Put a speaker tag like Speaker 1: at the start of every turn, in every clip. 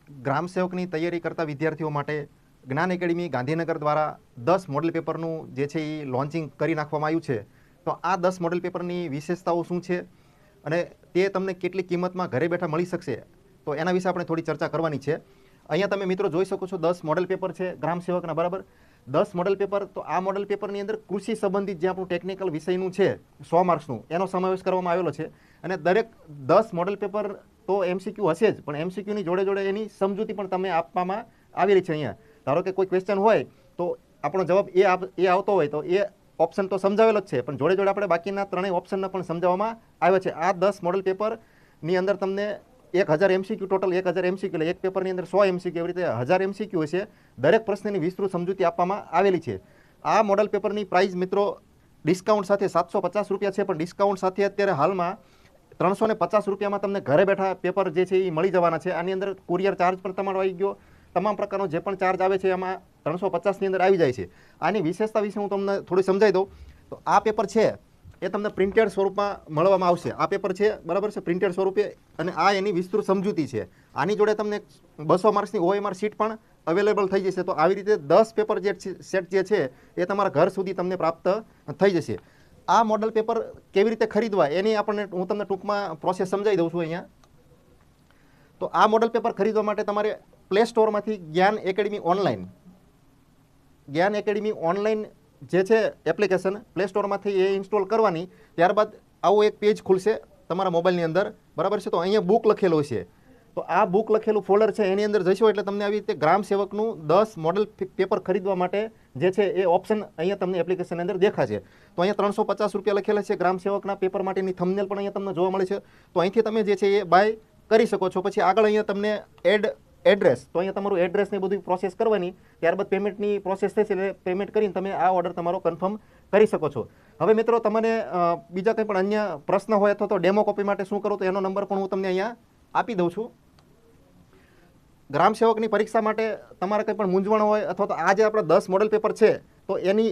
Speaker 1: ગ્રામ સેવકની તૈયારી કરતા વિદ્યાર્થીઓ માટે જ્ઞાન એકેડમી ગાંધીનગર દ્વારા 10 મોડેલ પેપરનું જે છે એ લોન્ચિંગ કરી નાખવામાં આવ્યું છે. તો આ 10 મોડેલ પેપરની વિશેષતાઓ શું છે અને તે તમને કેટલી કિંમતમાં ઘરે બેઠા મળી શકશે, તો એના વિશે આપણે થોડી ચર્ચા કરવાની છે. અહીંયા તમે મિત્રો જોઈ શકો છો 10 મોડેલ પેપર છે ગ્રામ સેવકના, બરાબર. 10 મોડેલ પેપર, તો આ મોડેલ પેપરની અંદર કૃષિ સંબંધિત જે આપણું ટેકનિકલ વિષયનું છે 100 માર્ક્સનું, એનો સમાવેશ કરવામાં આવેલો છે. અને દરેક 10 મોડેલ પેપર તો એમસીક્યુ હશે જ, પણ એમસીક્યુની જોડે જોડે એની સમજૂતી પણ તમે આપવામાં આવેલી છે. અહીંયા ધારો કે કોઈ ક્વેશ્ચન હોય તો આપણો જવાબ એ આવતો હોય તો એ ઓપ્શન તો સમજાવેલો જ છે, પણ જોડે જોડે આપણે બાકીના ત્રણેય ઓપ્શનને પણ સમજાવવામાં આવે છે. આ 10 મોડેલ પેપરની અંદર તમને 1000 એમસીક્યુ, ટોટલ 1000 એમસીક્યુ, એટલે એક પેપરની અંદર 100 એમસીક્યુ, એવી રીતે 1000 એમસીક્યુ હશે. દરેક પ્રશ્નની વિસ્તૃત સમજૂતી આપવામાં આવેલી છે. આ મોડેલ પેપરની પ્રાઇસ મિત્રો ડિસ્કાઉન્ટ સાથે 750 રૂપિયા છે, પણ ડિસ્કાઉન્ટ સાથે અત્યારે હાલમાં 350 રૂપિયામાં તમને ઘરે બેઠા પેપર જે છે એ મળી જવાના છે. આની અંદર કુરિયર ચાર્જ પણ તમારો આવી ગયો, તમામ પ્રકારનો જે પણ ચાર્જ આવે છે એમાં 350ની અંદર આવી જાય છે. આની વિશેષતા વિશે હું તમને થોડી સમજાવી દઉં. તો આ પેપર છે એ તમને પ્રિન્ટેડ સ્વરૂપમાં મળવામાં આવશે. આ પેપર છે, બરાબર છે, પ્રિન્ટેડ સ્વરૂપે, અને આ એની વિસ્તૃત સમજૂતી છે. આની જોડે તમને 200 માર્ક્સની OMR શીટ પણ અવેલેબલ થઈ જશે. તો આવી રીતે 10 પેપર જે સેટ જે છે એ તમારા ઘર સુધી તમને પ્રાપ્ત થઈ જશે. આ મોડલ પેપર કેવી રીતે ખરીદવા એની હું તમને ટૂંકમાં પ્રોસેસ સમજાવી દઉં છું અહીંયા. તો આ મોડલ પેપર ખરીદવા માટે તમારે પ્લે સ્ટોરમાંથી જ્ઞાન એકેડમી ઓનલાઈન જે છે એપ્લિકેશન પ્લે સ્ટોરમાંથી એ ઇન્સ્ટોલ કરવાની. ત્યારબાદ આવું એક પેજ ખુલશે તમારા મોબાઈલની અંદર, બરાબર છે. તો અહીંયા બુક લખેલો છે, તો આ બુક લખેલું ફોલ્ડર છે એની અંદર જશો એટલે તમને આવી રીતે ગ્રામ સેવકનું 10 મોડલ પેપર ખરીદવા માટે જે છે એ ઓપ્શન અહીંયા તમને એપ્લિકેશનની અંદર દેખાશે. તો અહીંયા 350 રૂપિયા લખેલા છે ગ્રામ સેવકના પેપર માટેની થંબનેલ પણ અહીંયા તમને જોવા મળે છે. તો અહીંથી તમે જે છે એ બાય કરી શકો છો. પછી આગળ અહીંયા તમને એડ એડ્રેસ, તો અહીંયા તમારું એડ્રેસની બધી પ્રોસેસ કરવાની, ત્યારબાદ પેમેન્ટની પ્રોસેસ થશે એટલે પેમેન્ટ કરીને તમે આ ઓર્ડર તમારો કન્ફર્મ કરી શકો છો. હવે મિત્રો તમને બીજા કંઈ પણ અન્ય પ્રશ્ન હોય અથવા તો ડેમો કોપી માટે શું કરું, તો એનો નંબર પણ હું તમને અહીંયા આપી દઉં છું. ગ્રામ સેવકની પરીક્ષા માટે તમારે કંઈ પણ મૂંઝવણ હોય અથવા તો આ જે આપણા 10 મોડેલ પેપર છે તો એની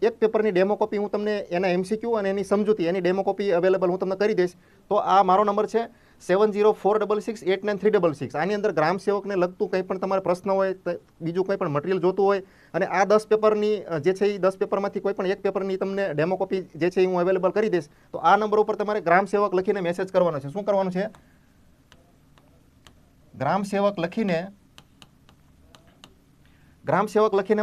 Speaker 1: એક પેપરની ડેમો કોપી હું તમને એના એમસીક્યુ અને એની સમજૂતી એની ડેમો કોપી અવેલેબલ હું તમને કરી દઈશ. તો આ મારો નંબર છે 7046689366. આની અંદર ગ્રામ સેવકને લગતું કંઈ પણ તમારે પ્રશ્ન હોય, બીજું કંઈ પણ મટીરિયલ જોતું હોય, અને આ 10 પેપરની જે છે એ 10 પેપરમાંથી કોઈ પણ એક પેપરની તમને ડેમો કોપી જે છે હું અવેલેબલ કરી દઈશ. તો આ નંબર ઉપર તમારે ગ્રામ સેવક લખીને મેસેજ કરવાનો છે. શું કરવાનું છે? ગ્રામ સેવક લખીને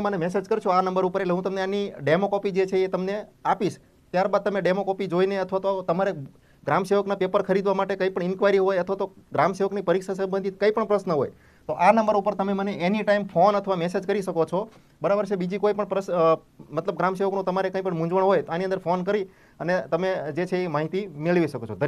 Speaker 1: મને મેસેજ કરશો આ નંબર ઉપર, એટલે હું તમને આની ડેમો કોપી જે છે એ તમને આપીશ. ત્યારબાદ તમે ડેમો કોપી જોઈને અથવા તો તમારે ગ્રામ સેવકના પેપર ખરીદવા માટે કંઈ પણ ઇન્ક્વાયરી હોય અથવા તો ગ્રામ સેવકની પરીક્ષા સંબંધિત કંઈ પણ પ્રશ્ન હોય તો આ નંબર ઉપર તમે મને એની ટાઈમ ફોન અથવા મેસેજ કરી શકો છો, બરાબર છે. બીજી કોઈ પણ મતલબ ગ્રામ સેવકનું તમારે કંઈ પણ મૂંઝવણ હોય તો આની અંદર ફોન કરી અને તમે જે છે એ માહિતી મેળવી શકો છો.